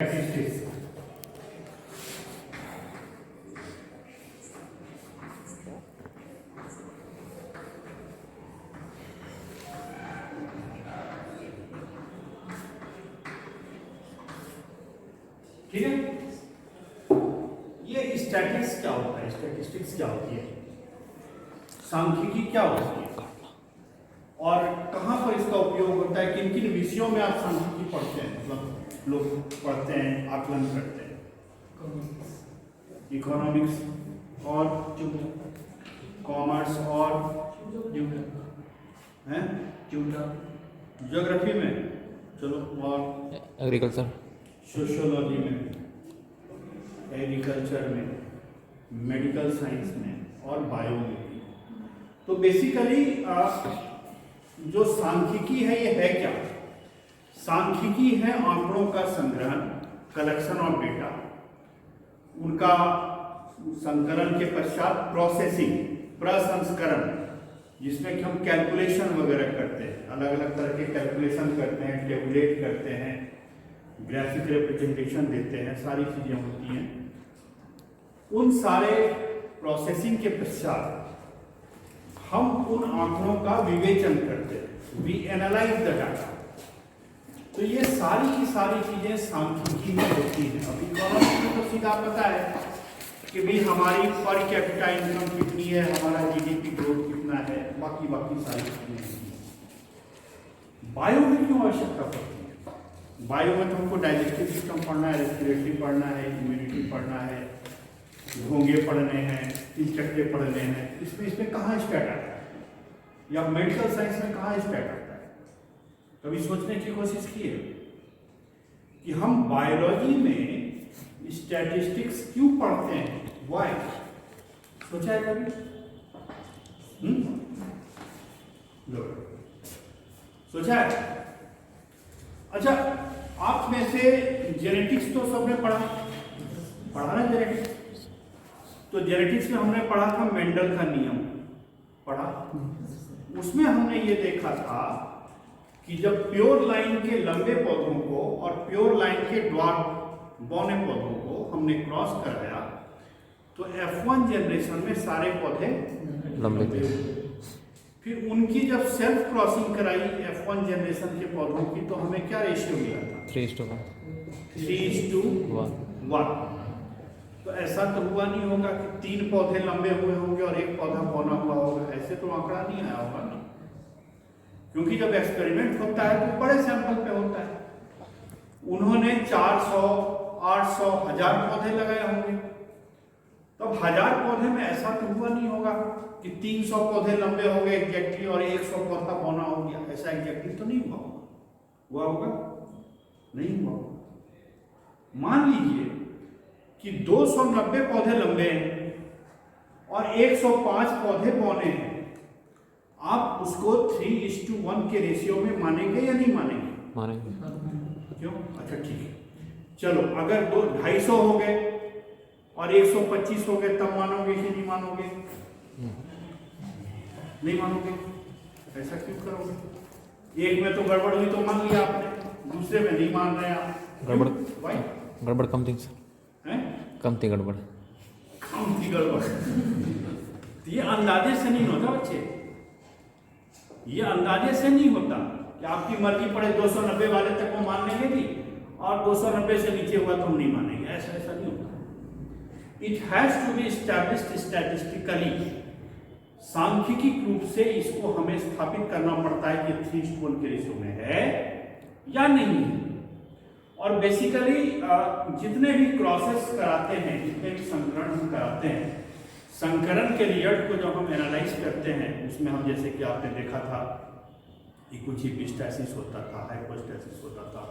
Statistics. ठीक है, ये स्टैटिस्टिक्स क्या होता है? स्टैटिस्टिक्स क्या होती है? सांख्यिकी क्या होती है और कहाँ पर इसका उपयोग होता है? किन किन विषयों में आप सांख्यिकी पढ़ते हैं? मतलब लोग पढ़ते हैं, आकलन करते हैं। इकोनॉमिक्स और कॉमर्स और हैं ज्योग्राफी में, चलो, और एग्रीकल्चर, सोशियोलॉजी में, एग्रीकल्चर में, मेडिकल साइंस में और बायो में भी। तो बेसिकली जो सांख्यिकी है ये है क्या? सांख्यिकी है आंकड़ों का संग्रहण, कलेक्शन ऑफ डेटा, उनका संकलन के पश्चात प्रोसेसिंग, प्रसंस्करण, जिसमें कि हम कैलकुलेशन वगैरह करते हैं, अलग अलग तरह के कैलकुलेशन करते हैं, टेबुलेट करते हैं, ग्राफिक रिप्रेजेंटेशन देते हैं, सारी चीजें होती हैं। उन सारे प्रोसेसिंग के पश्चात हम उन आंकड़ों का विवेचन करते हैं, वी एनालाइज द डाटा। तो ये सारी की सारी चीजें सांख्यिकी में होती हैं। अब इकोनॉमिक्स में तो सीधा पता है कि भाई हमारी पर कैपिटा इनकम कितनी है, हमारा जीडीपी ग्रोथ कितना है, बाकी सारी चीजें। बायो में क्यों आवश्यकता पड़ती है? बायो में तो हमको डाइजेस्टिव सिस्टम पढ़ना है, रेस्पिरेटरी पढ़ना है, इम्यूनिटी पढ़ना है, घोंगे पढ़ने हैं, इंसेक्टे पढ़ने हैं। इसमें कहाँ स्टैट आता है? या मेडिकल साइंस में कहाँ स्टैट आता है? कभी सोचने की कोशिश की है कि हम बायोलॉजी में स्टैटिस्टिक्स क्यों पढ़ते हैं? व्हाई? सोचा है कभी? सोचा है? अच्छा, आप में से जेनेटिक्स तो सबने पढ़ा ना जेनेटिक्स? तो जेनेटिक्स में हमने पढ़ा था मेंडल का नियम, पढ़ा। उसमें हमने ये देखा था कि जब प्योर लाइन के लंबे पौधों को और प्योर लाइन के ड्वार्फ बौने पौधों को हमने क्रॉस कराया तो F1 जनरेशन में सारे पौधे लंबे थे। फिर उनकी जब सेल्फ क्रॉसिंग कराई F1 जनरेशन के पौधों की, तो हमें क्या रेशियो मिला था? 3:1। तो ऐसा तो हुआ नहीं होगा कि 3 पौधे लंबे हुए होंगे और 1 पौधा बौना हुआ होगा, ऐसे तो आंकड़ा नहीं आया होगा ना। क्योंकि जब एक्सपेरिमेंट होता है तो बड़े सैंपल पे होता है। उन्होंने 400, 800, 1000 पौधे लगाए होंगे। तो 1000 पौधे में ऐसा तो हुआ नहीं होगा कि 300 पौधे लंबे हो गए एग्जैक्टली और 100 पौधा बौना हो गया। ऐसा एग्जैक्टली तो नहीं हुआ होगा? नहीं हुआ। मान लीजिए कि 290 पौधे लंबे हैं और 105 पौधे बौने हैं, आप उसको 3:1 के रेशियो में मानेंगे या नहीं मानेंगे? मानेंगे। क्यों? अच्छा ठीक है, चलो, अगर 250 हो गए और 125 हो गए तब मानोगे कि नहीं मानोगे? नहीं मानोगे। ऐसा क्यों करोगे? एक में तो गड़बड़ हुई तो मान लिया आपने, दूसरे में नहीं मान रहे आप। गड़बड़ कम थी सर, कम थी गड़बड़। ये अंदाजे से नहीं होता बच्चे, ये अंदाजे से नहीं होता कि आपकी मर्जी पड़े 290 वाले तक वो मान लेंगे भी और 290 से नीचे हुआ तो हम नहीं मानेंगे। ऐसा नहीं होता। It has to be established statistically. सांख्यिकी रूप से इसको हमें स्थापित करना पड़ता है कि 3:1 के रेशियो में है या नहीं है। और बेसिकली जितने भी क्रॉसेस कराते हैं, जितने भी संकरण हम कराते हैं, संकरण के रिजल्ट को जब हम एनालाइज करते हैं, उसमें हम, जैसे कि आपने देखा था, कुछ एपिस्टैसिस होता था, हाइपोस्टैसिस होता था,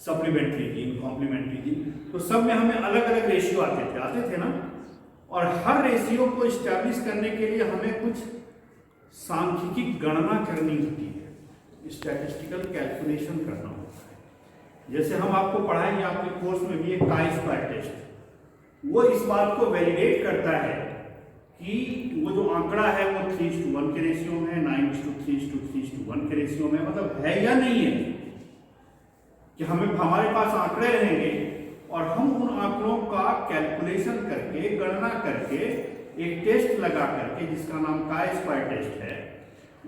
सप्लीमेंट्री जीन, कॉम्प्लीमेंट्री जीन, तो सब में हमें अलग अलग रेशियो आते थे ना। और हर रेशियो को इस्टेब्लिश करने के लिए हमें कुछ सांख्यिकी गणना करनी होती है, स्टैटिस्टिकल कैलकुलेशन करना होता है। जैसे हम आपको पढ़ाएंगे, आपके कोर्स में भी एक chi-square टेस्ट, वो इस बात को वैलिडेट करता है कि वो जो आंकड़ा है वो 3:1 के रेशियो में है, 9:3:3:1 के रेशियो में, मतलब है या नहीं है। कि हमारे पास आंकड़े रहेंगे कैलकुलेशन करके, गणना करके, एक टेस्ट लगा करके जिसका नाम काय स्क्वायर टेस्ट है,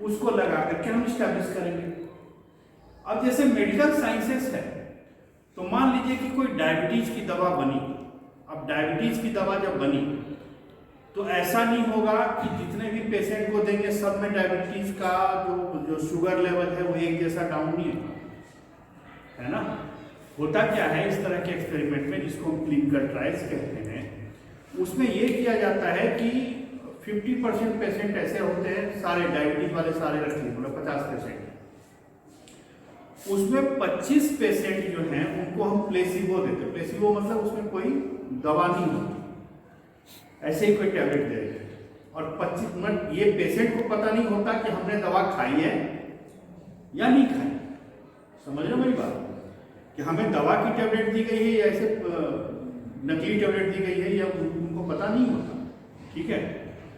उसको लगा करके हम स्टैब्लिश करेंगे। अब जैसे मेडिकल साइंसेस है, तो मान लीजिए कि कोई डायबिटीज की दवा बनी। अब डायबिटीज की दवा जब बनी तो ऐसा नहीं होगा कि जितने भी पेशेंट को देंगे सब में डायबिटीज का जो शुगर लेवल है वो एक जैसा डाउन नहीं होगा, है ना। होता क्या है इस तरह के एक्सपेरिमेंट में, जिसको हम क्लिनिकल ट्रायल्स कहते हैं, उसमें ये किया जाता है कि 50% पेशेंट ऐसे होते हैं, सारे डायबिटीज वाले सारे रखिए, मतलब 50%, उसमें 25 पेशेंट जो हैं उनको हम प्लेसिबो देते हैं। प्लेसिबो मतलब उसमें कोई दवा नहीं होती, ऐसे ही कोई टैबलेट दे देते हैं। और 25 मिनट ये पेशेंट को पता नहीं होता कि हमने दवा खाई है या नहीं खाई। समझ रहे हो मेरी बात, कि हमें दवा की टैबलेट दी गई है या ऐसे नकली टैबलेट दी गई है, या उनको पता नहीं होता, ठीक है।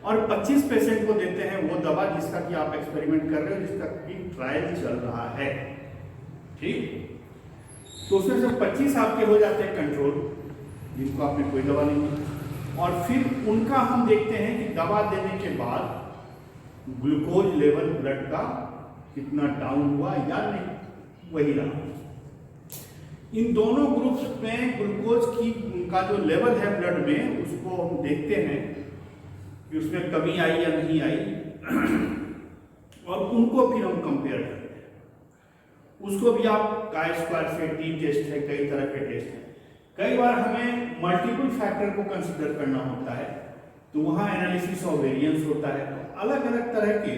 और 25 पेशेंट को देते हैं वो दवा जिसका कि आप एक्सपेरिमेंट कर रहे हो, जिसका कि ट्रायल चल रहा है, ठीक। तो उसमें से 25 आपके हो जाते हैं कंट्रोल, जिनको आपने कोई दवा नहीं दी। और फिर उनका हम देखते हैं कि दवा देने के बाद ग्लूकोज लेवल ब्लड का कितना डाउन हुआ या नहीं, वही रहा। इन दोनों ग्रुप्स में ग्लूकोज की उनका जो लेवल है ब्लड में, उसको हम देखते हैं कि उसमें कमी आई या नहीं आई, और उनको फिर हम कंपेयर करते हैं। उसको भी आप काय स्क्वायर से, टी टेस्ट है, कई तरह के टेस्ट हैं। कई बार हमें मल्टीपल फैक्टर को कंसिडर करना होता है, तो वहाँ एनालिसिस ऑफ वेरिएंस होता है। तो अलग अलग तरह के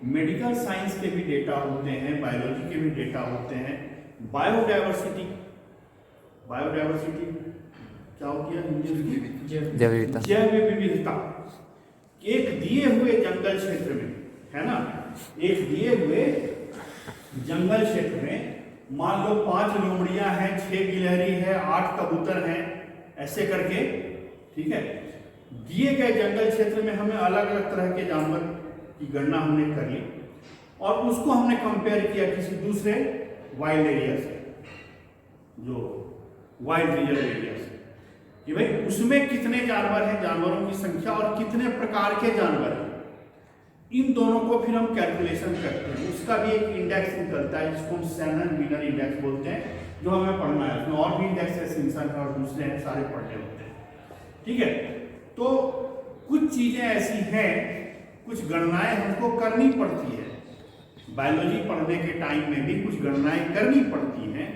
मेडिकल साइंस के भी डेटा होते हैं, बायोलॉजी के भी डेटा होते हैं। बायोडाइवर्सिटी, बायोडाइवर्सिटी क्या होती है हिंदी में? जैव विविधता। एक दिए हुए जंगल क्षेत्र में, है ना, एक दिए हुए जंगल क्षेत्र में मान लो 5 लोमड़ियां हैं, 6 गिलहरी है, 8 कबूतर हैं, ऐसे करके, ठीक है। दिए गए जंगल क्षेत्र में हमें अलग अलग तरह के जानवर की गणना हमने कर ली, और उसको हमने कंपेयर किया किसी दूसरे वाइल्ड एरिया से, जो वाइल्ड रिजर्व एरिया से, कि भाई उसमें कितने जानवर हैं, जानवरों की संख्या और कितने प्रकार के जानवर हैं। इन दोनों को फिर हम कैलकुलेशन करते हैं। उसका भी एक इंडेक्स निकलता है जिसको हम सैनन विनर इंडेक्स बोलते हैं, जो हमें पढ़ना है। उसमें और भी इंडेक्स है, सिम्पसन है और दूसरे हैं, सारे पढ़ने होते हैं, ठीक है। तो कुछ चीजें ऐसी हैं, कुछ गणनाएं हमको करनी पड़ती है। बायोलॉजी पढ़ने के टाइम में भी कुछ गणनाएं करनी पड़ती हैं,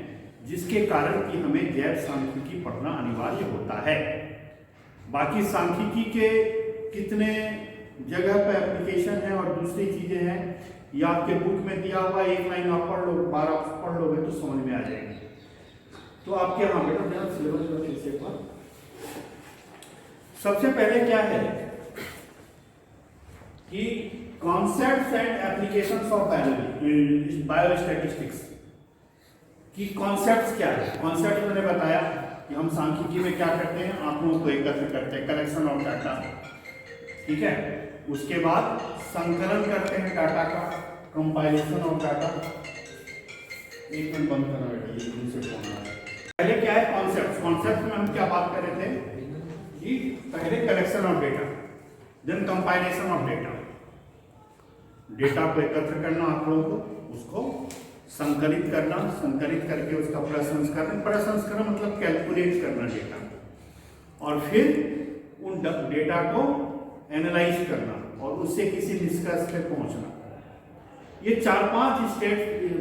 जिसके कारण कि हमें जैव सांख्यिकी पढ़ना अनिवार्य होता है। बाकी सांख्यिकी के कितने जगह पर एप्लीकेशन है और दूसरी चीजें हैं, ये आपके बुक में दिया हुआ, एक लाइन आप पढ़ लो, 12 आप पढ़ लोगे तो समझ में आ जाएगी। तो आपके यहाँ बेटा मेरा सिलेबस में फिर से एक बार, सबसे पहले क्या है कि concepts and applications of biology, biostatistics की कॉन्सेप्ट्स क्या है। कॉन्सेप्ट मैंने बताया कि हम सांख्यिकी में क्या करते हैं, आंकड़ों को एकत्र करते हैं, कलेक्शन ऑफ डाटा, ठीक है। उसके बाद संकलन करते हैं डाटा का, कंपाइलेशन ऑफ डाटा। एक मिनट बंद करना बेटा, ये दूसरे फोन आ रहा है। पहले क्या है कॉन्सेप्ट, कॉन्सेप्ट में हम क्या बात कर रहे थे कि पहले collection of data, then compilation of data. Data को एकत्र करना, आंकड़ों को, उसको संकलित करना, संकलित करके उसका प्रसंस्करण, प्रसंस्करण मतलब कैलकुलेट करना डेटा, और फिर उन डेटा को एनालाइज करना और उससे किसी निष्कर्ष पे पहुंचना। ये 4-5 स्टेप,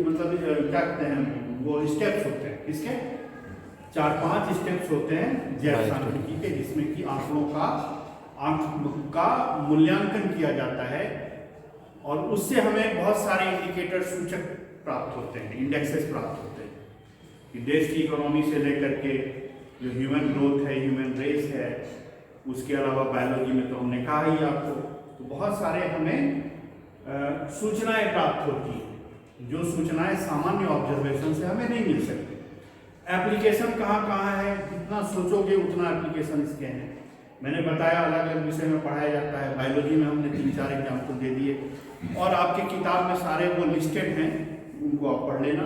मतलब क्या कहते हैं वो स्टेप्स होते हैं, किसके 4-5 स्टेप्स होते हैं जैव सांख्यिकी के, जिसमें कि आंकड़ों का मूल्यांकन किया जाता है, और उससे हमें बहुत सारे इंडिकेटर, सूचक प्राप्त होते हैं, इंडेक्सेस प्राप्त होते हैं, कि देश की इकोनॉमी से लेकर के जो ह्यूमन ग्रोथ है, ह्यूमन रेस है, उसके अलावा बायोलॉजी में तो हमने कहा ही आपको, तो बहुत सारे हमें सूचनाएं प्राप्त होती हैं, जो सूचनाएं सामान्य ऑब्जर्वेशन से हमें नहीं मिल सकती। एप्लीकेशन कहाँ कहाँ है, जितना सोचोगे उतना एप्लीकेशन इसके हैं। मैंने बताया अलग अलग विषय में पढ़ाया जाता है, बायोलॉजी में हमने 3-4 एग्जाम्पल दे दिए, और आपके किताब में सारे वो लिस्टेड हैं, उनको आप पढ़ लेना।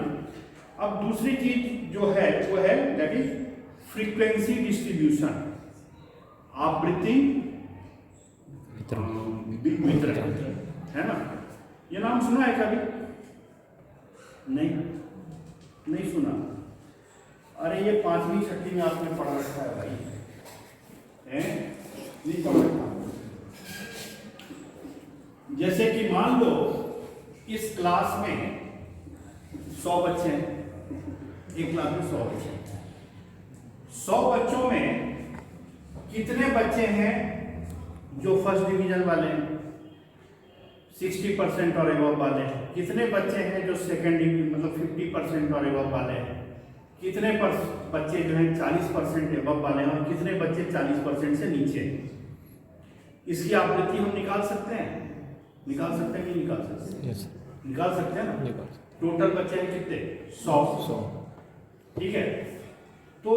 अब दूसरी चीज जो है वो है दैट इज फ्रीक्वेंसी डिस्ट्रीब्यूशन। आवृत्ति वितरण, है ना? ये नाम सुना है कभी? नहीं सुना। अरे ये 5वीं 6वीं में आपने पढ़ा रखा है भाई, हैं? नहीं पढ़ा रखा। जैसे कि मान लो इस क्लास में 100 बच्चे हैं, एक क्लास में 100 बच्चे हैं। 100 बच्चों में कितने बच्चे हैं जो फर्स्ट डिवीजन वाले हैं, 60% और एबव वाले हैं? कितने बच्चे हैं जो सेकंड डिवीजन मतलब 50% और एबव वाले हैं? कितने बच्चे जो हैं 40% एबव वाले हैं? और कितने बच्चे 40% से नीचे हैं? इसकी आवृत्ति हम निकाल सकते हैं कि नहीं निकाल सकते? यस निकाल सकते हैं ना? निकाल। टोटल बच्चे हैं कितने? 100। ठीक है, तो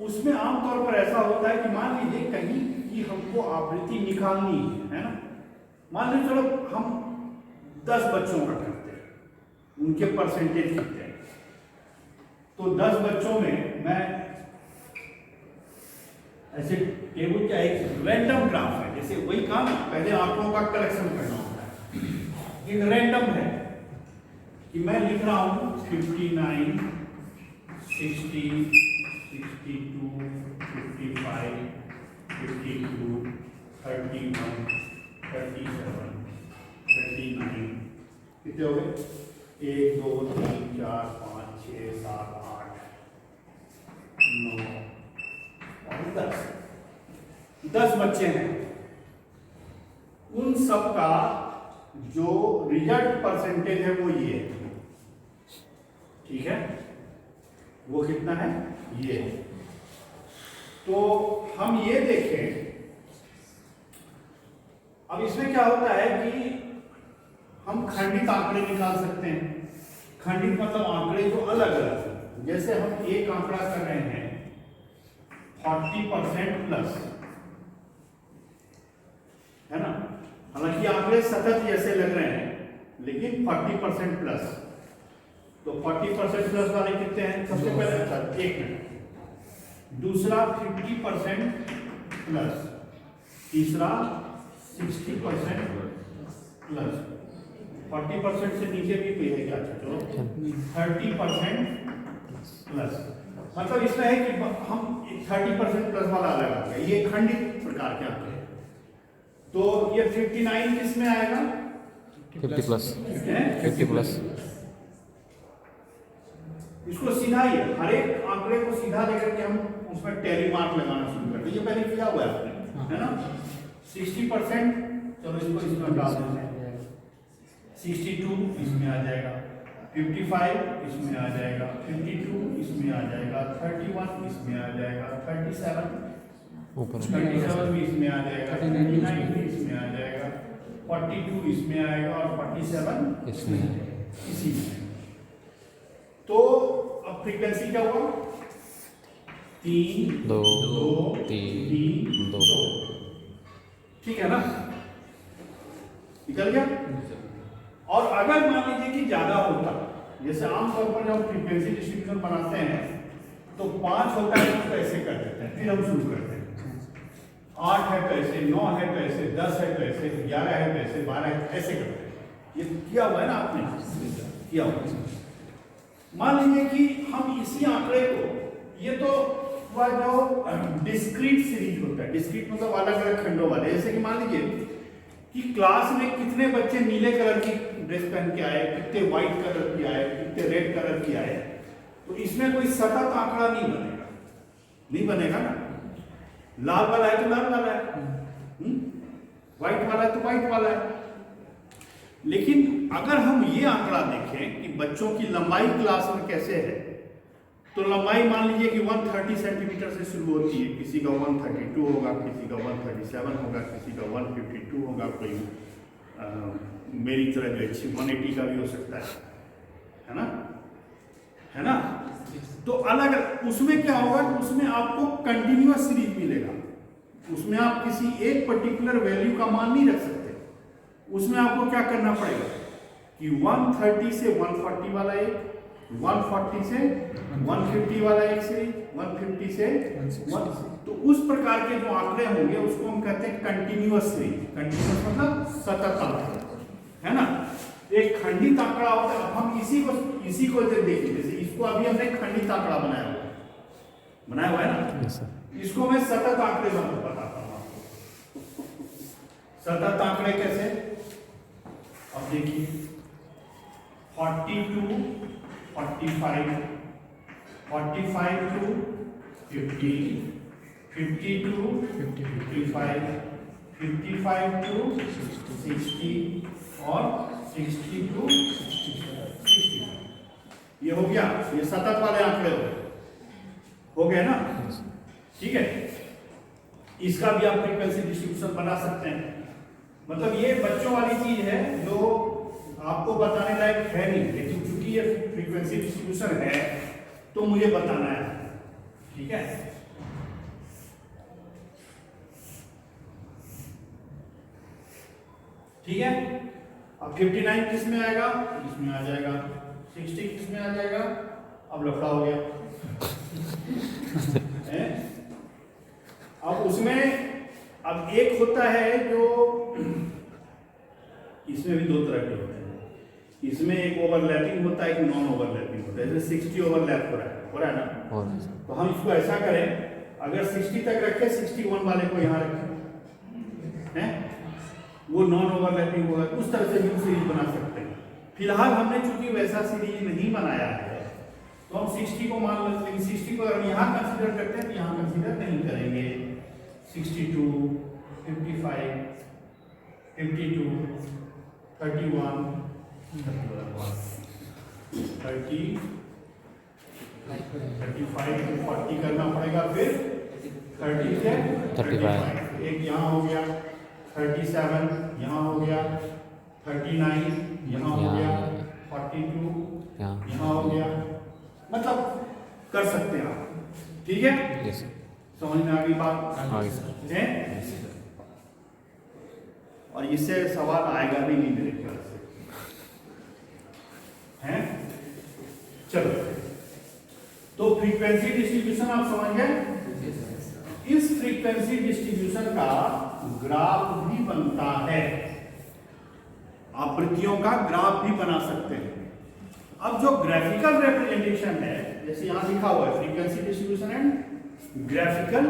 उसमें आमतौर पर ऐसा होता है कि मान लीजिए कहीं कि हमको आवृत्ति निकालनी है ना? मान लीजिए चलो हम 10 बच्चों का करते हैं, उनके परसेंटेज करते हैं। तो 10 बच्चों में मैं ऐसे टेबल का एक रैंडम ग्राफ है, जैसे वही काम पहले आंकड़ों का कलेक्शन करना होता है। एक रैंडम है कि मैं लिख रहा हूं 59, 60, 62, 55, 52, 31, 37, 39, कितने हो गए? 1 2 3 4 5 6 7 8 9 और 10 बच्चे हैं। उन सब का जो रिजल्ट परसेंटेज है वो ये है, ठीक है? वो कितना है? ये। तो हम ये देखें, अब इसमें क्या होता है कि हम खंडित आंकड़े निकाल सकते हैं। खंडित मतलब आंकड़े जो अलग अलग हैं। जैसे हम एक आंकड़ा कर रहे हैं 40% प्लस, है ना? हालांकि आंकड़े सतत जैसे लग रहे हैं लेकिन 40% प्लस। तो 40% प्लस वाले कितने हैं? सबसे पहले एक मिनट, दूसरा 50% प्लस, तीसरा 60% प्लस। 40% से नीचे भी कोई है क्या? चलो 30% प्लस। मतलब इसमें है कि हम 30% प्लस वाला अलग आ गया, ये खंडित प्रकार के आंकड़े। तो ये 59 किस में आएगा? 50 प्लस। 50 प्लस। इसको सीधा ही हर एक आंकड़े को सीधा लेकर के हम उसमें टैली मार्क लगाना शुरू करते हैं। ये पहले किया हुआ है आपने, है ना? 60%, चलो इसको इसमें डाल देते हैं। 62 इसमें आ जाएगा, 55 इसमें आ जाएगा, 52 इसमें आ जाएगा, 31 इसमें आ जाएगा, 37 भी इसमें आ जाएगा, 39 भी इसमें आ जाएगा, 42 इसमें आएगा और 47 इसमें इसी में। तो अब फ्रीक्वेंसी क्या हुआ? 3 2 3 2। ठीक है ना? निकल गया? और अगर मान लीजिए कि ज्यादा होता, जैसे आमतौर पर जब फ्रीक्वेंसी डिस्ट्रीब्यूशन बनाते हैं तो 5 होता है तो ऐसे कर देते हैं, फिर हम शुरू करते हैं। 8 है तो ऐसे, 9 है तो ऐसे, 10 है तो ऐसे, 11 है तो ऐसे, 12 है तो ऐसे करते हैं। ये किया हुआ है ना आपने? किया हुआ है। मान लीजिए कि हम इसी आंकड़े को, ये तो हुआ जो डिस्क्रीट सीरीज होता है। डिस्क्रीट मतलब अलग अलग खंडों वाले। जैसे कि मान लीजिए कि क्लास में कितने बच्चे नीले कलर की ड्रेस पहन के आए, कितने व्हाइट कलर की आए, कितने रेड कलर की आए, तो इसमें कोई सतत आंकड़ा नहीं बनेगा ना। लाल वाला है तो लाल वाला है, व्हाइट वाला है तो व्हाइट वाला है। लेकिन अगर हम ये आंकड़ा देखें कि बच्चों की लंबाई क्लास में कैसे है, तो लंबाई मान लीजिए कि 130 सेंटीमीटर से शुरू होती है। किसी का 132 होगा, किसी का 137 होगा, किसी का 152 होगा, कोई मेरी तरह जो 180 का भी हो सकता है ना? है ना? तो अलग उसमें क्या होगा? उसमें आपको कंटिन्यूअस सीरीज मिलेगा। उसमें आप किसी एक पर्टिकुलर वैल्यू का मान नहीं रख सकते। उसमें आपको क्या करना पड़ेगा कि 130 से 140 वाला एक, 140 से 150 वाला एक सीरीज, 150 से 160। तो उस प्रकार के जो आंकड़े होंगे उसको हम कहते हैं कंटिन्यूअस सीरीज। कंटिन्यूअस मतलब सतत आंकड़े, है ना। एक खंडित आंकड़ा होता है। हम इसी को देखिए, जैसे इसको अभी हमने खंडित आंकड़ा बनाया हुआ है ना। Yes, sir. इसको मैं सतत आंकड़े बताता हूँ आपको। सतत आंकड़े कैसे, अब देखिए 40 to 45, 45 to 50, 50 to 55, 55 to 60 और 60 to 60। ये हो गया, ये सतत वाले आंकड़े हो गए ना। ठीक है, इसका भी आप फ्रीक्वेंसी डिस्ट्रीब्यूशन बना सकते हैं। मतलब ये बच्चों वाली चीज है जो आपको बताने लायक है नहीं, लेकिन चूंकि ये फ्रीक्वेंसी डिस्ट्रीब्यूशन है तो मुझे बताना है। ठीक है, ठीक है। अब 59 किस में आएगा, इसमें आ जाएगा। 60 किस में आ जाएगा, अब लफड़ा हो गया। अब उसमें अब एक होता है जो इसमें भी दो तरह के होते हैं। इसमें एक ओवरलैपिंग होता है, एक नॉन ओवरलैपिंग होता है। जैसे 60 ओवरलैप हो रहा है ना। तो हम इसको ऐसा करें, अगर 60 तक रखें, 61 वाले को यहाँ रखें, हैं, वो नॉन ओवरलैपिंग होगा। उस तरह से हम सीरीज बना सकते हैं। फिलहाल हमने चूंकि वैसा सीरीज नहीं बनाया है तो हम 60 को मान लेते हैं। 60 को अगर हम यहाँ कंसीडर करते हैं तो यहाँ कंसीडर नहीं करेंगे। 62, 55, 52, 31, 30, 35 to 40 करना पड़ेगा, फिर 30 से 35। एक यहाँ हो गया, 37 यहाँ हो गया, 39 यहाँ हो गया, 42 यहाँ हो गया। मतलब कर सकते हैं आप। ठीक है, Yes, sir. समझ में आ गई बात है। और इससे सवाल आएगा भी नहीं मेरे ख्याल से, हैं। चलो, तो फ्रीक्वेंसी डिस्ट्रीब्यूशन आप समझ गए। इस फ्रीक्वेंसी डिस्ट्रीब्यूशन का ग्राफ भी बनता है, आकृतियों का ग्राफ भी बना सकते हैं। अब जो ग्राफिकल रिप्रेजेंटेशन है, जैसे यहां लिखा हुआ है frequency distribution and graphical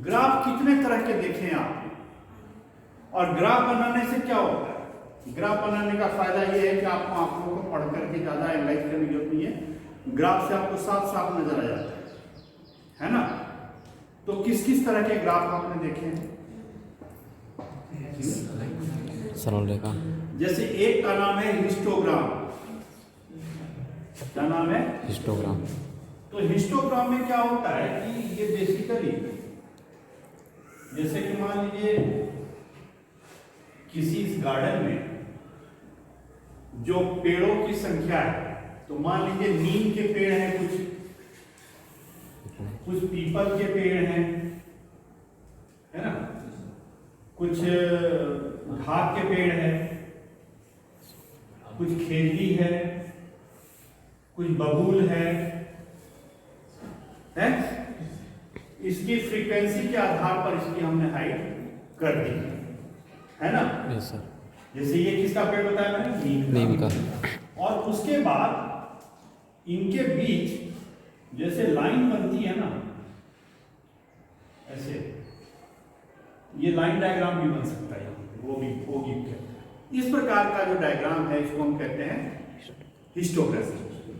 graph, कितने तरह के देखे हैं आपने। और ग्राफ बनाने से क्या होता है, ग्राफ बनाने का फायदा यह है कि आपको आंकड़ों को पढ़ करके ज्यादा एनालाइज करने की जरूरत नहीं है। ग्राफ से आपको साफ साफ नजर आ जाता है ना। तो किस किस तरह के ग्राफ आपने देखे हैं, सरलरेखा। जैसे एक का नाम है हिस्टोग्राम। क्या नाम है, हिस्टोग्राम। तो हिस्टोग्राम में क्या होता है कि ये बेसिकली, जैसे कि मान लीजिए किसी इस गार्डन में जो पेड़ों की संख्या है, तो मान लीजिए नीम के पेड़ हैं, कुछ पीपल के पेड़ हैं, है ना, कुछ घाक के पेड़ हैं, कुछ खेजड़ी है, कुछ बबूल है। इसकी फ्रीक्वेंसी के आधार पर इसकी हमने हाइट कर दी है ना। Yes sir. जैसे ये किसका पेड़ बताया मैंने, नीम का। और उसके बाद इनके बीच जैसे लाइन बनती है ना, ऐसे ये लाइन डायग्राम भी बन सकता है, वो भी इस प्रकार का जो डायग्राम है इसको हम कहते हैं हिस्टोग्राफी।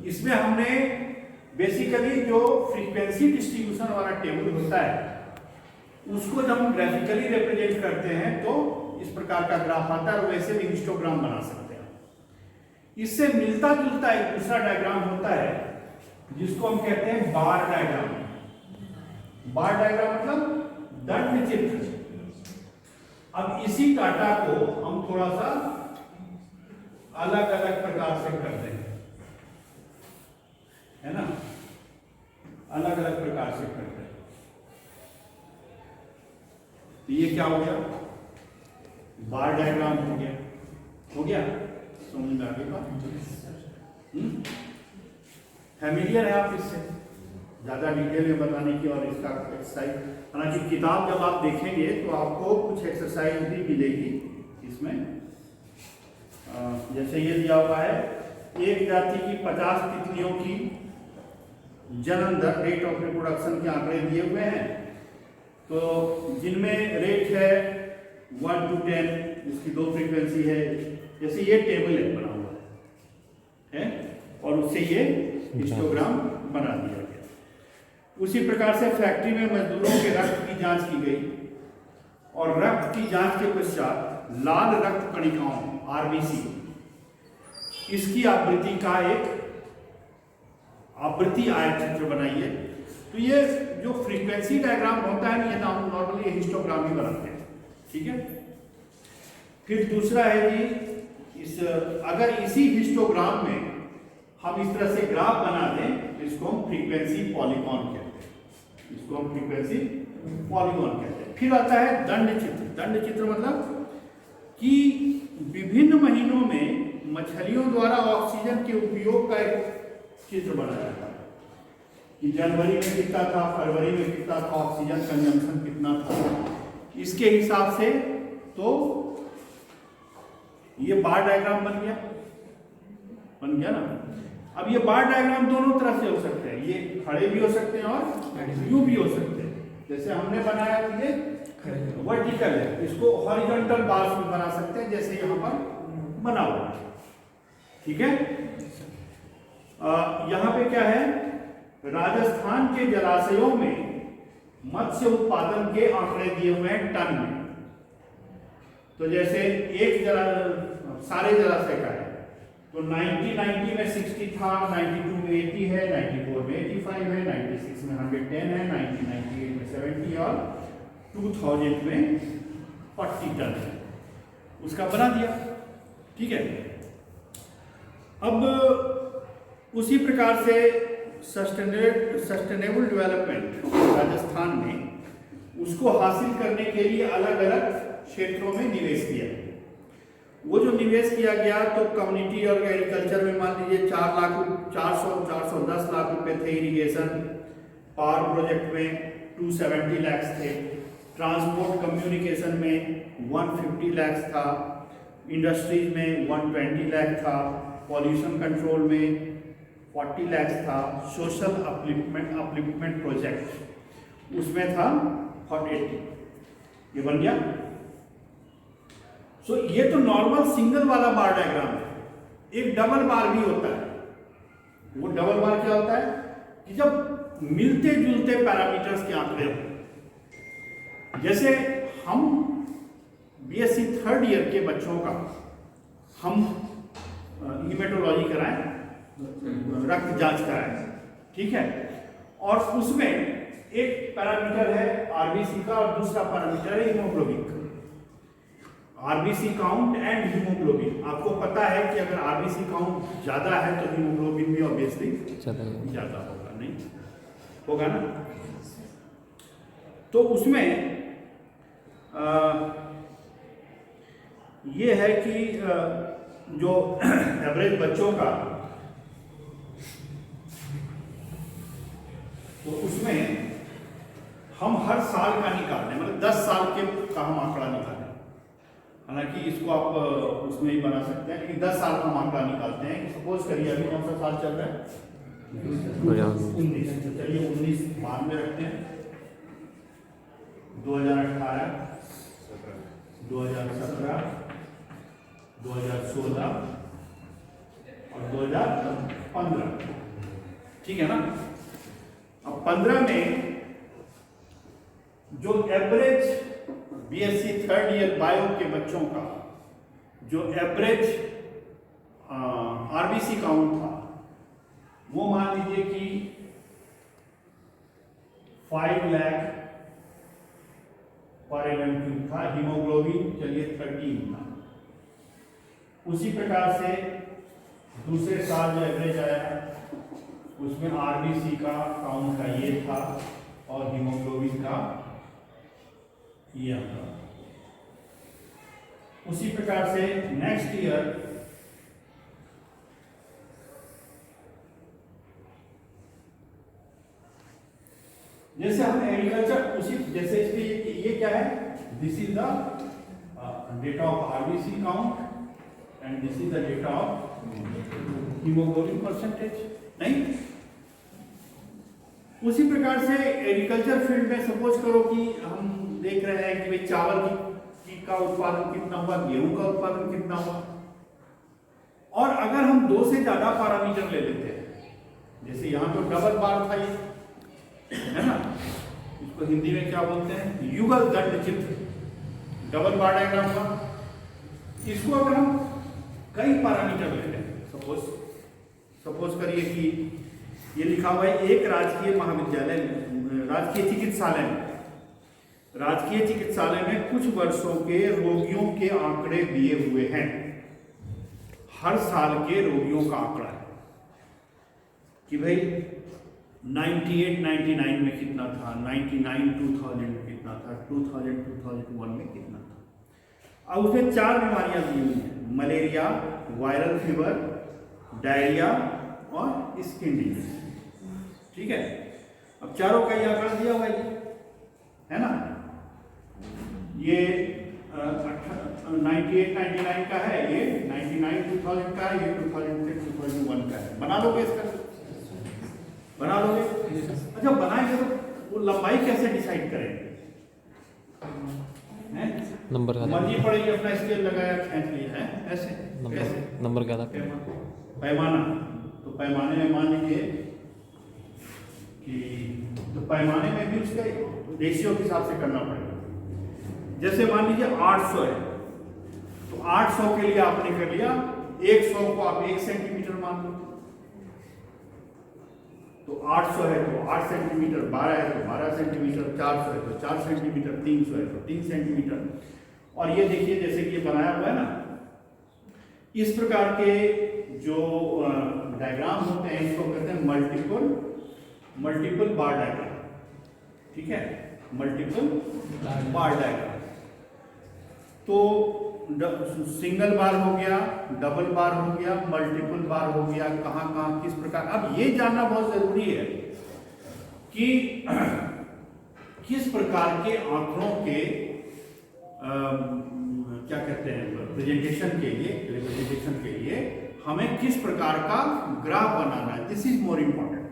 इसमें हमने बेसिकली जो फ्रीक्वेंसी डिस्ट्रीब्यूशन वाला टेबल होता है उसको जब हम ग्राफिकली रिप्रेजेंट करते हैं तो इस प्रकार का ग्राफ आता है, और वैसे भी हिस्टोग्राम बना सकते हैं। इससे मिलता जुलता एक दूसरा डायग्राम होता है जिसको हम कहते हैं बार डायग्राम। बार डायग्राम मतलब दंड चित्र। अब इसी डाटा को हम थोड़ा सा अलग अलग प्रकार से करते हैं, है ना, अलग अलग प्रकार से करते हैं। तो ये क्या हो गया, बार डायग्राम हो गया। समझ में आ गई बात। फैमिलियर है आप इससे, ज़्यादा डिटेल में बताने की और इसका एक्सरसाइज, हालांकि किताब जब आप देखेंगे तो आपको कुछ एक्सरसाइज भी मिलेगी इसमें। जैसे ये दिया हुआ है, एक जाति की 50 तितलियों की जन्म दर, रेट ऑफ रिप्रोडक्शन के आंकड़े दिए हुए हैं। तो जिनमें रेट है 1 to 10, इसकी 2 फ्रीक्वेंसी है। जैसे ये टेबल है बना हुआ है और उससे ये हिस्टोग्राम बना दिया गया। उसी प्रकार से फैक्ट्री में मजदूरों के रक्त की जांच की गई और रक्त की जांच के पश्चात लाल रक्त कणिकाओं आरबीसी, इसकी आवृत्ति का एक आवृत्ति आयतचित्र बनाइए। तो ये जो फ्रीक्वेंसी डायग्राम होता है, ये नॉर्मली हिस्टोग्राम ही बनाते हैं, ठीक है। फिर दूसरा है कि अगर इसी हिस्टोग्राम में हम इस तरह से ग्राफ बना दें, इसको हम फ्रीक्वेंसी पॉलीगॉन कहते हैं, इसको हम फ्रीक्वेंसी पॉलीगॉन कहते हैं। फिर आता है दंड चित्र। दंड चित्र मतलब कि विभिन्न महीनों में मछलियों द्वारा ऑक्सीजन के उपयोग का एक चित्र बनाया जाता है कि जनवरी में कितना था, फरवरी में कितना था, ऑक्सीजन कंजम्पशन कितना था, इसके हिसाब से। तो ये बार डायग्राम बन गया ना। अब ये बार डायग्राम दोनों तरह से हो सकते हैं, ये खड़े भी हो सकते हैं और यूं भी हो सकते हैं। जैसे हमने बनाया कि ये वर्टिकल है, इसको हॉरिजॉन्टल बार्स में बना सकते हैं, जैसे यहाँ पर बना हुआ है, ठीक है। यहाँ पे क्या है, राजस्थान के जलाशयों में मत्स्य उत्पादन के आंकड़े दिए हुए हैं टन में। तो जैसे सारे जलाशय का है, तो 1990 में 60 था, 92 में 80 है, 94 में 85 है, 96 में 110 है, 1998 में 70 और 2000 में 40 टन है, उसका बना दिया, ठीक है। अब उसी प्रकार से सस्टेनेबल डेवलपमेंट राजस्थान में, उसको हासिल करने के लिए अलग अलग क्षेत्रों में निवेश किया। वो जो निवेश किया गया, तो कम्युनिटी और एग्रीकल्चर में मान लीजिए 410 लाख रुपए थे, इरिगेशन पावर प्रोजेक्ट में 270 लाख थे, ट्रांसपोर्ट कम्युनिकेशन में 150 लाख था, इंडस्ट्रीज में 120 लाख था, पॉल्यूशन कंट्रोल में 40 लाख था, सोशल अपलिफ्टमेंट प्रोजेक्ट उसमें था 480। ये बन गया। सो ये तो नॉर्मल सिंगल वाला बार डायग्राम है। एक डबल बार भी होता है। वो डबल बार क्या होता है कि जब मिलते जुलते पैरामीटर्स के आंकड़े हो, जैसे हम बीएससी 3rd ईयर के बच्चों का हम हीमेटोलॉजी कराएं, रक्त जांच कराएं, ठीक है, और उसमें एक पैरामीटर है आरबीसी का और दूसरा पैरामीटर है हीमोग्लोबिन का। आरबीसी काउंट एंड हीमोग्लोबिन, आपको पता है कि अगर आरबीसी काउंट ज्यादा है तो हीमोग्लोबिन भी ऑब्वियसली ज्यादा होगा, नहीं होगा ना। तो उसमें ये है कि जो एवरेज बच्चों का, तो उसमें हम हर साल का निकालने, मतलब 10 साल के का हम आंकड़ा निकालें। हालांकि इसको आप उसमें ही बना सकते हैं, लेकिन 10 साल का हम आंकड़ा निकालते हैं। सपोज करिए अभी कौन सा साल चल रहा है, 19। तो चलिए 19 मान में रखते हैं, 2018, 2017, 2016 और 2015, ठीक है ना। अब 15 में जो average BSc 3rd year bio के बच्चों का जो एवरेज आरबीसी काउंट था, वो मान लीजिए कि 5 लाख पर mm³ था। हीमोग्लोबिन चलिए 13 था। उसी प्रकार से दूसरे साल जो एवरेज आया उसमें आरबीसी का काउंट का ये था और हीमोग्लोबिन का ये आता। उसी प्रकार से नेक्स्ट ईयर जैसे हम एग्रीकल्चर उसी जैसे इसके ये क्या है, this is the data of RBC count and this is the data of haemoglobin percentage, नहीं? उसी प्रकार से एग्रीकल्चर फील्ड में सपोज करो कि हम देख रहे हैं कि भाई चावल की का उत्पादन कितना हुआ, गेहूं का उत्पादन कितना हुआ, और अगर हम 2 से ज्यादा पैरामीटर ले लेते हैं, जैसे यहाँ तो डबल बार था ये, है ना, इसको हिंदी में क्या बोलते हैं, युगल दंड चित्र, डबल बार डायग्राम का। इसको अगर हम कई पैरामीटर ले लें, सपोज करिए कि ये लिखा हुआ है एक राजकीय महाविद्यालय, राजकीय चिकित्सालय में कुछ वर्षों के रोगियों के आंकड़े दिए हुए हैं, हर साल के रोगियों का आंकड़ा है कि भाई 98-99 में कितना था, 99-2000 में कितना था, 2000-2001 में कितना था। अब उसमें 4 बीमारियां दी हुई हैं, मलेरिया, वायरल फीवर, डायरिया और स्किन डिजीज, ठीक है। अब चारों का ये आंकड़ा दिया हुआ है ना, ये 98-99 का है, ये 99-2000 का है, ये 2000-2001 का है। बना लोगे इसका, बना लोगे? अच्छा, बनाएंगे तो वो लंबाई कैसे डिसाइड करेंगे? नंबर मर्जी पड़ेगी, अपना स्केल लगाया, खींच लिया है, ऐसे नंबर क्या था? पैमाना। तो पैमाने में मान लीजिए कि, तो पैमाने में भी उसके रेशियो के हिसाब से करना पड़ेगा। जैसे मान लीजिए 800 है, तो 800 के लिए आपने कर लिया, 100 को आप 1 सेंटीमीटर मान लो, तो 800 है तो 8 सेंटीमीटर, 12 है तो 12 सेंटीमीटर, 400 है तो 4 सेंटीमीटर, 300 है तो 3 सेंटीमीटर। और ये देखिए जैसे कि ये बनाया हुआ है ना, इस प्रकार के जो डायग्राम होते हैं इसको कहते हैं मल्टीपल बार डायग्राम, ठीक है, मल्टीपल बार डायग्राम। तो सिंगल बार हो गया, डबल बार हो गया, मल्टीपल बार हो गया, कहाँ कहाँ किस प्रकार। अब ये जानना बहुत जरूरी है कि किस प्रकार के आंकड़ों के क्या कहते हैं रिप्रेजेंटेशन के लिए हमें किस प्रकार का ग्राफ बनाना है, दिस इज मोर इंपॉर्टेंट,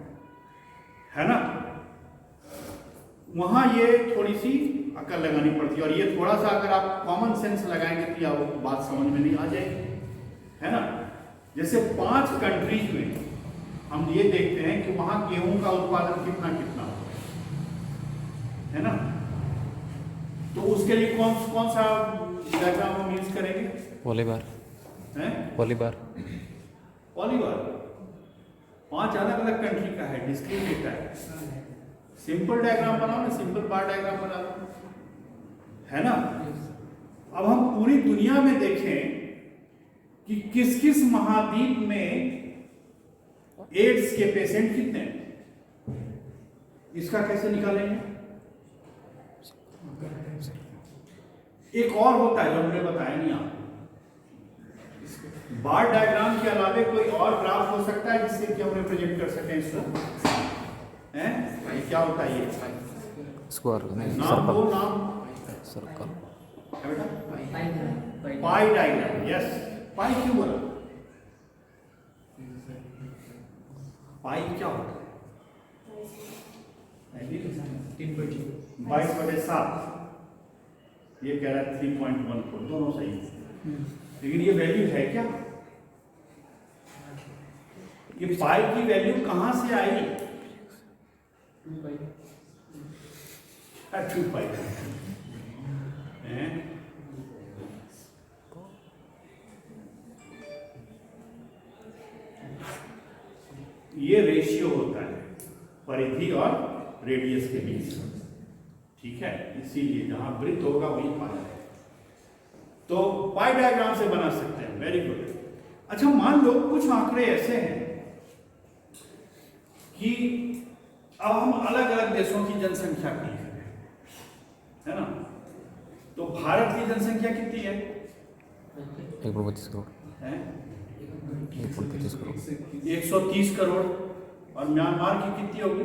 है ना। वहां ये थोड़ी सी अकल लगानी पड़ती है, और ये थोड़ा सा अगर आप कॉमन सेंस लगाएंगे तो आपको बात समझ में नहीं आ जाएगी, है ना। जैसे 5 कंट्रीज में हम ये देखते हैं कि वहां गेहूं का उत्पादन कितना होता है ना, तो उसके लिए कौन सा डायग्राम हम यूज करेंगे? पॉलीबार। 5 अलग अलग कंट्री का है, डिस्क्रीट डेटा है। सिंपल डायग्राम बनाओ ना, सिंपल बार डायग्राम बना लो, है ना। अब हम पूरी दुनिया में देखें कि किस किस महाद्वीप में एड्स के पेशेंट कितने हैं, इसका कैसे निकालेंगे? एक और होता है जो हमने बताया नहीं आपको, बार डायग्राम के अलावे कोई और ग्राफ हो सकता है जिससे कि हम रिप्रेजेंट कर सकें इसको, हैं? क्या होता है ये? स्क्वायर, नाम दो, नाम सर्कल, पाई डायग्राम। यस, पाई क्यों बोला? पाई क्या होता है? 22/7, ये कह रहा है 3.14, दोनों सही है, लेकिन ये वैल्यू है क्या? ये पाई की वैल्यू कहां से आई? 2 पाई है। ये रेशियो होता है परिधि और रेडियस के बीच, ठीक है, इसीलिए जहां वृत्त होगा वही पाई है। तो पाई डायग्राम से बना सकते हैं, वेरी गुड। अच्छा, मान लो कुछ आंकड़े ऐसे हैं कि अब हम अलग अलग देशों की जनसंख्या की है ना, तो भारत की जनसंख्या कितनी है? 132 करोड़, 135 करोड़, 130 करोड़। और म्यांमार की कितनी होगी?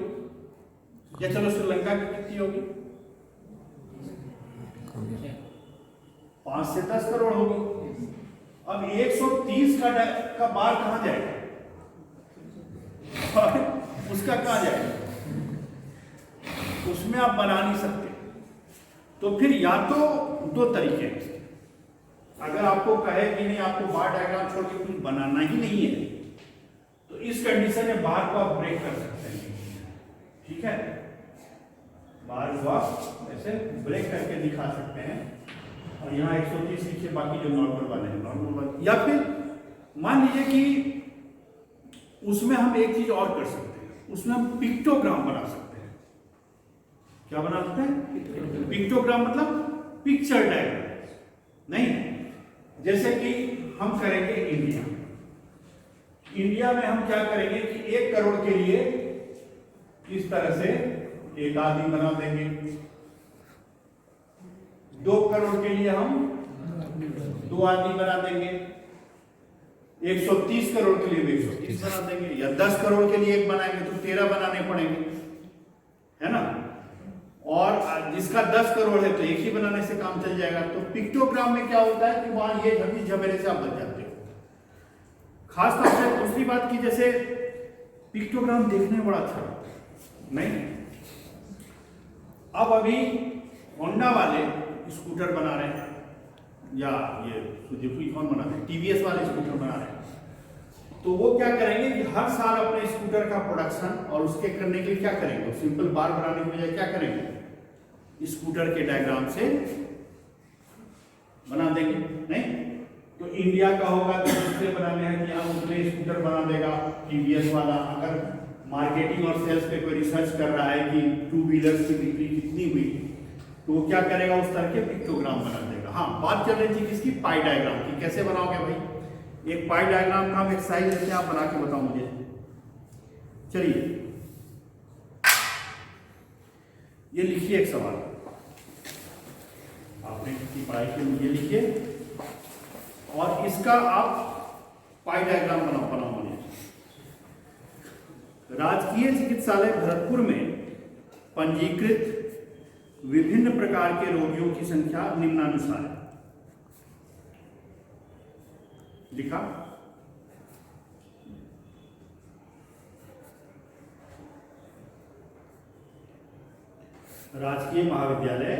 या चलो श्रीलंका की कितनी होगी? 5 से 10 करोड़ होगी। अब 130 का बार कहां जाएगा और उसका कहां जाएगा? उसमें आप बना नहीं सकते। तो फिर या तो दो तरीके हैं, अगर आपको कहे कि नहीं आपको बार डायग्राम छोड़ के कुछ बनाना ही नहीं है, तो इस कंडीशन में बार को आप ब्रेक कर सकते हैं। ठीक है, बार को आप ऐसे ब्रेक करके दिखा सकते हैं और यहाँ 130 लिखिए, बाकी जो नॉर्मल वाले हैं नॉर्मल वाले। या फिर मान लीजिए कि उसमें हम एक चीज और कर सकते हैं, उसमें हम पिक्टोग्राम बना सकते हैं। क्या बना सकते हैं? पिक्टोग्राम मतलब पिक्चर डायग्राम नहीं। जैसे कि हम करेंगे इंडिया में हम क्या करेंगे कि 1 करोड़ के लिए इस तरह से एक आदमी बना देंगे, 2 करोड़ के लिए हम 2 आदमी बना देंगे, 130 करोड़ के लिए 130 बना देंगे, या 10 करोड़ के लिए एक बनाएंगे तो 13 बनाने पड़ेंगे, है ना। और जिसका 10 करोड़ है तो एक ही बनाने से काम चल जाएगा। तो पिक्टोग्राम में क्या होता है कि वहां ये झमेले झमेले से आप बच जाते हो। खास तौर से दूसरी बात की, जैसे पिक्टोग्राम देखने में बड़ा अच्छा लगता है नहीं। अब अभी होंडा वाले स्कूटर बना रहे हैं, या ये सुजुकी कौन बना रहे हैं, टीवीएस वाले स्कूटर बना रहे हैं। तो वो क्या करेंगे कि हर साल अपने स्कूटर का प्रोडक्शन और उसके करने के लिए क्या करेंगे, सिंपल बार बनाने के बजाय क्या करेंगे, स्कूटर के डायग्राम से बना देंगे नहीं। तो इंडिया का होगा तो दूसरे बनाने हैं कि हम उतने स्कूटर बना देगा टीवीएस वाला। अगर मार्केटिंग और सेल्स पे कोई रिसर्च कर रहा है कि 2 व्हीलर्स की बिक्री कितनी हुई, तो वो क्या करेगा, उस तरह के पिक्टोग्राम बना देगा। हाँ, बात चल रही थी किसकी, पाई डायग्राम की। कैसे बनाओगे भाई? एक पाई डायग्राम का हम एक्सरसाइज देते हैं, आप बना के बताओ मुझे। चलिए, ये लिखिए एक सवाल, आपने कितनी पढ़ाई की मुझे लिखिए, और इसका आप पाई डायग्राम बनाओ मुझे। राजकीय चिकित्सालय भरतपुर में पंजीकृत विभिन्न प्रकार के रोगियों की संख्या निम्नानुसार है। लिखा? राजकीय महाविद्यालय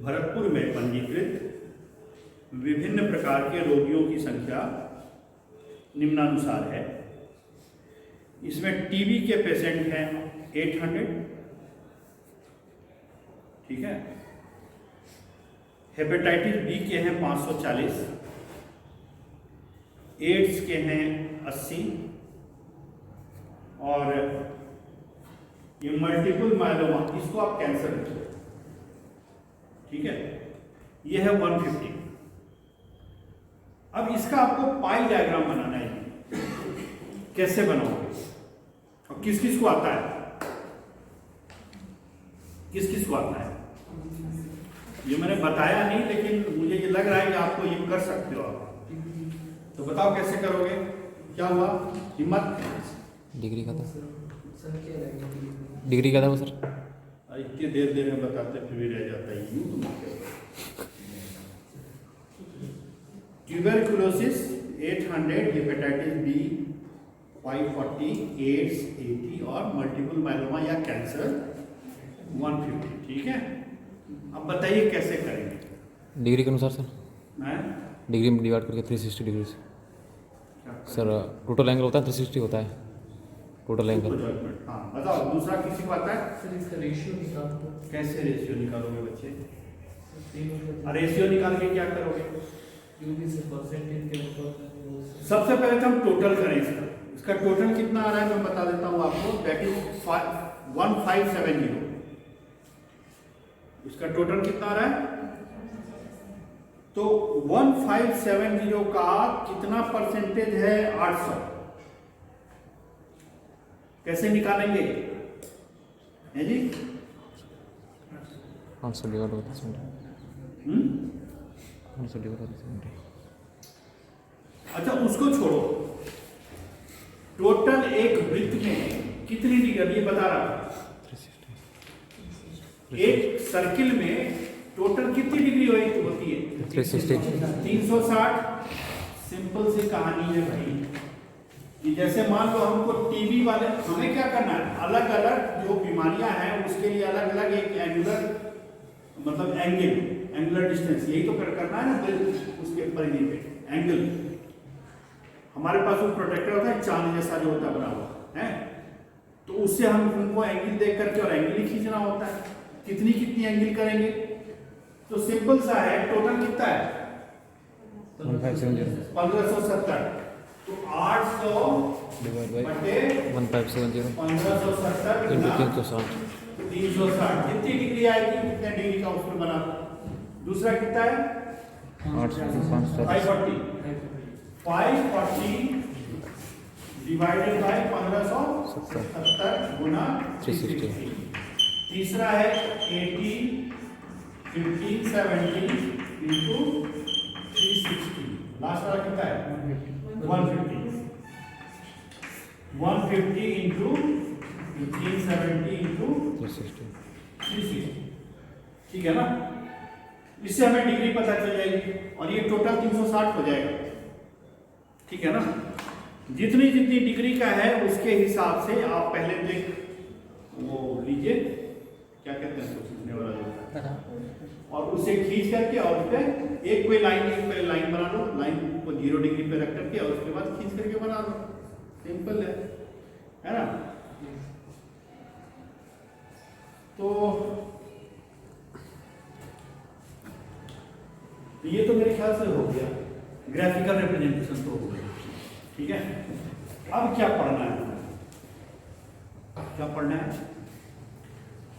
भरतपुर में पंजीकृत विभिन्न प्रकार के रोगियों की संख्या निम्नानुसार है। इसमें टीबी के पेशेंट हैं 800, ठीक है। हेपेटाइटिस बी के हैं 540, एड्स के हैं 80, और ये मल्टीपल मायलोमा, इसको आप कैंसर रखिए, ठीक है। ये है 150। अब इसका आपको पाई डायग्राम बनाना है। कैसे बनाओगे और किस किस को आता है, किस किस को आता है? ये मैंने बताया नहीं, लेकिन मुझे ये लग रहा है कि आपको ये कर सकते हो आप। तो बताओ कैसे करोगे? क्या हुआ? हिम्मत? डिग्री का था, डिग्री का था वो सर। इतनी देर में बताते फिर भी रह जाता है यूं। ट्यूबरकुलोसिस 800, हेपेटाइटिस बी 540, एड्स 80 और मल्टीपल मायलोमा या कैंसर 150, ठीक है। अब बताइए कैसे करेंगे? डिग्री के अनुसार सर, मैं डिग्री में डिवाइड करके 360 डिग्री से सर। टोटल एंगल होता है 360 होता है टोटल एंगल। हाँ बताओ, दूसरा किसी को आता है? सर इसका रेशियो निकालो। कैसे रेशियो निकालोगे बच्चे? रेशियो निकाल के क्या करोगे? यूबी से परसेंटेज के ऊपर सबसे पहले तो हम टोटल करें इसका टोटल कितना आ रहा है मैं बता देता हूँ आपको। That is 1570। इसका टोटल कितना आ रहा है? तो 1570 का कितना परसेंटेज है? 800। कैसे निकालेंगे है जी? 500 डिवाइड होता है 500 डिवाइड होता है। अच्छा उसको छोड़ो, टोटल एक वृत्त में कितनी डिग्री ये बता रहा था। एक सर्किल में टोटल कितनी डिग्री होती है? 360। 360। सिंपल सी कहानी है भाई कि जैसे मान लो हमको टीबी वाले, हमें क्या करना है, अलग अलग जो बीमारियां हैं उसके लिए अलग अलग एक एंगुलर मतलब एंगुलर डिस्टेंस, यही तो करना है ना उसके परिधि पे एंगल। हमारे पास वो प्रोटेक्टर होता है चांद जैसा जो होता है बना हुआ है, तो उससे हम उनको एंगल देख करके और एंगल ही खींचना होता है। कितनी कितनी एंगल करेंगे, तो सिंपल सा है, टोटल कितना है 1570 1570। तो 800 डिवाइड बाय बटे 1570 1570 इंटू गुना 360 360 कितनी डिग्री आएगी, कितने डिग्री का उसमें बना। दूसरा कितना है 540 डिवाइडेड बाय 1570 गुना 360। तीसरा है 80 1570 इंटू 360। लास्ट वाला कितना है 150 इंटू 1570 इंटू 360। ठीक है ना, इससे हमें डिग्री पता चल जाएगी और ये टोटल 360 हो जाएगा। ठीक है ना, जितनी जितनी डिग्री का है उसके हिसाब से आप पहले वो लीजिए, क्या कहते हैं उसको खींचने वाला जो है, और उसे खींच करके और उस पर एक कोई लाइन बना लो, लाइन को 0 डिग्री पे रख करके और उसके बाद खींच करके बना लो। सिंपल है ना। तो ये तो मेरे ख्याल से हो गया, ग्राफिकल रिप्रेजेंटेशन तो हो गया। ठीक है, अब क्या पढ़ना है, क्या पढ़ना है,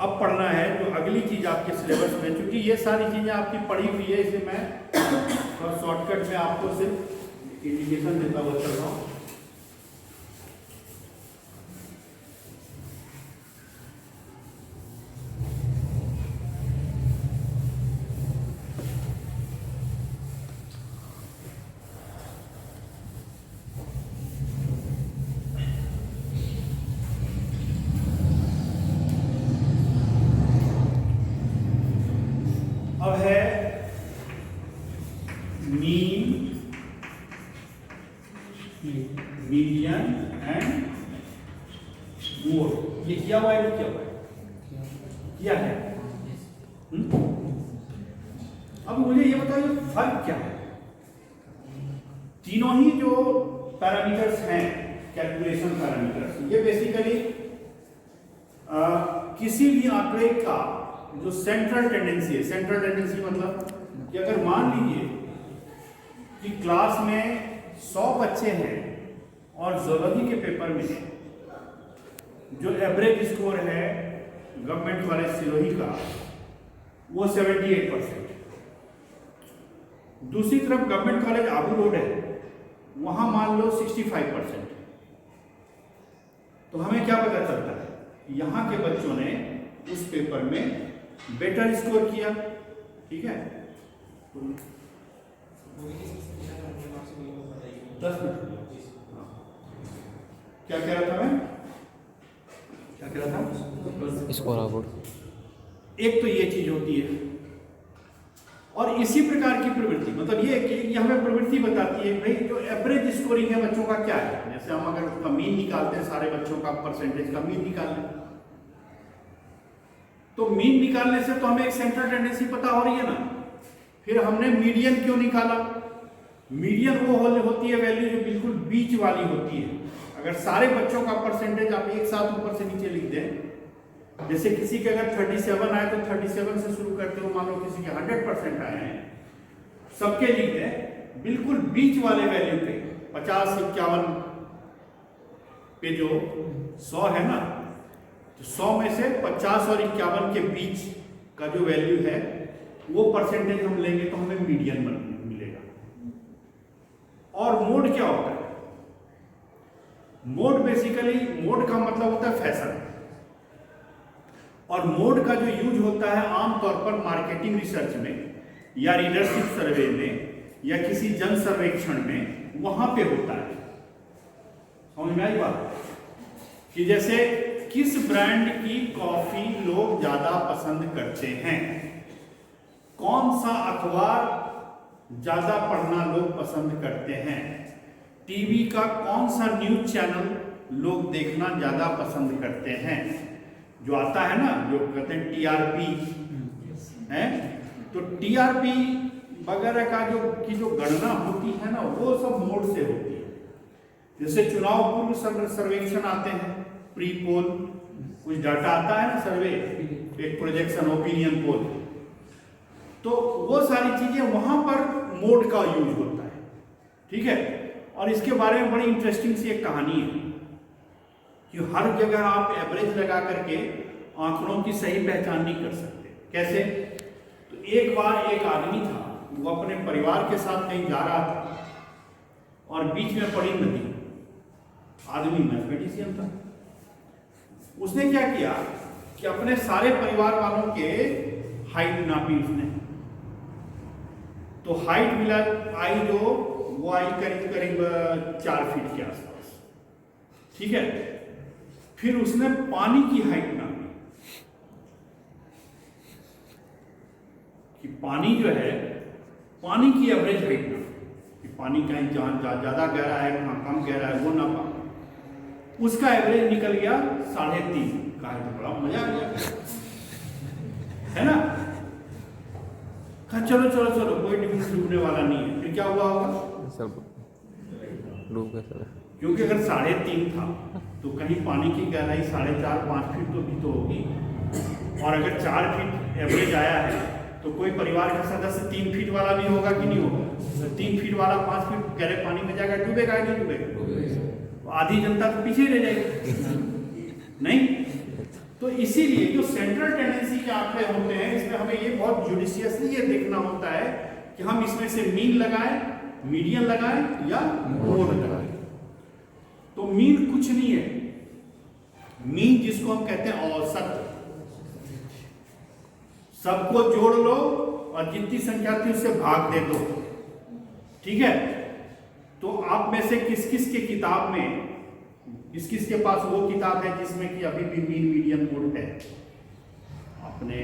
अब पढ़ना है जो अगली चीज आपके सिलेबस में, क्योंकि ये सारी चीजें आपकी पढ़ी हुई है, इसे मैं शॉर्टकट में आपको सिर्फ इंडिकेशन देता हुआ चल रहा हूँ। अब है मीन, मीडियन एंड मोड। ये किया हुआ है, क्या हुआ है, किया है। अब मुझे ये बताइए फर्क क्या है। तीनों ही जो पैरामीटर्स हैं, कैलकुलेशन पैरामीटर्स, ये बेसिकली किसी भी आंकड़े का जो सेंट्रल टेंडेंसी है, सेंट्रल टेंडेंसी मतलब कि अगर मान लीजिए कि क्लास में 100 बच्चे हैं और जोलॉजी के पेपर में जो एवरेज स्कोर है गवर्नमेंट कॉलेज सिरोही का वो 78%, दूसरी तरफ गवर्नमेंट कॉलेज आबू रोड है, वहां मान लो 65%, तो हमें क्या पता चलता है, यहाँ के बच्चों ने उस पेपर में बेटर स्कोर किया। ठीक है, 10 मिनट। क्या कह रहा था मैं, क्या कह रहा था, स्कोर आउट। एक तो ये चीज होती है, और इसी प्रकार की प्रवृत्ति, मतलब ये हमें प्रवृत्ति बताती है भाई जो एवरेज स्कोरिंग है बच्चों का क्या है। जैसे हम अगर उसका मीन निकालते हैं, सारे बच्चों का परसेंटेज का मीन निकाल लें, तो मीन निकालने से तो हमें एक सेंट्रल टेंडेंसी पता हो रही है ना। फिर हमने मीडियन क्यों निकाला, मीडियन वो होती है वैल्यू जो बिल्कुल बीच वाली होती है। अगर सारे बच्चों का परसेंटेज आप एक साथ ऊपर से नीचे लिख दें, जैसे किसी के अगर 37 आए तो 37 से शुरू करते हो, मान लो किसी के 100% आए हैं, सबके लिख दें बिल्कुल बीच वाले वैल्यू पे, 50 51 पे जो 100 है ना, तो 100 में से 50 और 51 के बीच का जो वैल्यू है वो परसेंटेज हम लेंगे तो हमें मीडियन मिलेगा। और मोड क्या होता है, मोड बेसिकली, मोड का मतलब होता है फैशन, और मोड का जो यूज होता है आमतौर पर मार्केटिंग रिसर्च में या रीडरशिप सर्वे में या किसी जन सर्वेक्षण में, वहां पे होता है। समझ में आई बात, कि जैसे किस ब्रांड की कॉफी लोग ज्यादा पसंद करते हैं? कौन सा अखबार ज्यादा पढ़ना लोग पसंद करते हैं? टीवी का कौन सा न्यूज चैनल लोग देखना ज्यादा पसंद करते हैं? जो आता है ना, जो कहते हैं टीआरपी है, तो टीआरपी वगैरह का जो गणना होती है ना, वो सब मोड से होती है। जैसे चुनाव पूर्व सर्वेक्षण आते हैं, प्री पोल, कुछ डाटा आता है ना, सर्वे, एक प्रोजेक्शन, ओपिनियन पोल, तो वो सारी चीजें वहां पर मोड का यूज होता है। ठीक है। और इसके बारे में बड़ी इंटरेस्टिंग सी एक कहानी है कि हर जगह आप एवरेज लगा करके आंकड़ों की सही पहचान नहीं कर सकते। कैसे? तो एक बार एक आदमी था, वो अपने परिवार के साथ कहीं जा रहा था और बीच में पड़ी नदी। आदमी मैथमेटिशियन था। उसने क्या किया कि अपने सारे परिवार वालों के हाइट नापी उसने। तो हाइट मिला, आई जो वो आई करीब करीब 4 फीट के आसपास। ठीक है। फिर उसने पानी की हाइट नापी कि पानी जो है, पानी की एवरेज हाइट नापी कि पानी कहीं जहाँ ज्यादा गहरा है, कहाँ कम गहरा है, वो नापा। उसका एवरेज निकल गया 3.5। कहा तो बड़ा मजा आ गया, है ना। कहा चलो चलो चलो, कोई डूबने वाला नहीं है। फिर क्या हुआ होगा? सब डूब गए सर। क्योंकि अगर 3.5 था तो कहीं पानी की गहराई 4.5-5 फीट तो भी तो होगी। और अगर 4 फीट एवरेज आया है तो कोई परिवार का सदस्य 3 फीट वाला भी होगा कि नहीं होगा? 3 फीट वाला 5 फीट गहरे पानी में जाएगा, डूबेगा नहीं डूबेगा? आधी जनता तो पीछे रह जाएगी नहीं। तो इसीलिए जो सेंट्रल टेंडेंसी के आंकड़े होते हैं, इसमें हमें ये बहुत जुडिशियसली ये देखना होता है कि हम इसमें से मीन लगाएं, मीडियन लगाएं या मोड लगाएं। तो मीन कुछ नहीं है। मीन जिसको हम कहते हैं औसत, सबको जोड़ लो और जितनी संख्या थी उससे भाग दे दो। ठीक है। तो आप में से किस किस के किताब में, किस किस के पास वो किताब है जिसमें कि अभी भी मीन मीडियन मोड है? आपने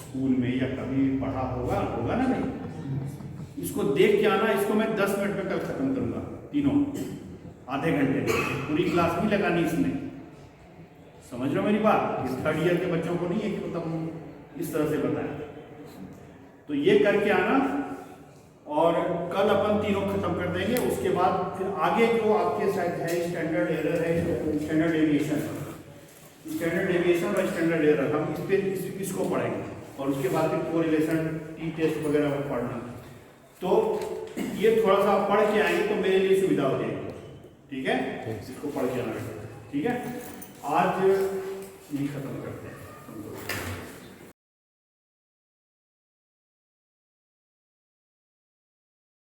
स्कूल में या कभी पढ़ा होगा ना भाई? इसको देख के आना। इसको मैं 10 मिनट में कल खत्म करूंगा, तीनों, आधे घंटे में। पूरी क्लास नहीं लगानी इसमें। समझ रहे हो मेरी बात? इस 3rd ईयर के बच्चों को नहीं है कि मतलब इस तरह से बताया। तो ये करके आना और कल अपन तीनों खत्म कर देंगे। उसके बाद फिर आगे जो आपके शायद है स्टैंडर्ड एरर है, स्टैंडर्ड डेविएशन, स्टैंडर्ड डेविएशन और स्टैंडर्ड एरर, हम इस पे इसको पढ़ेंगे। और उसके बाद फिर कोरिलेशन, टी टेस्ट वगैरह पढ़ना। तो ये थोड़ा सा पढ़ के आएंगे तो मेरे लिए सुविधा हो जाएगी। ठीक है। इसको पढ़ के आना। ठीक है। आज यही खत्म करते हैं।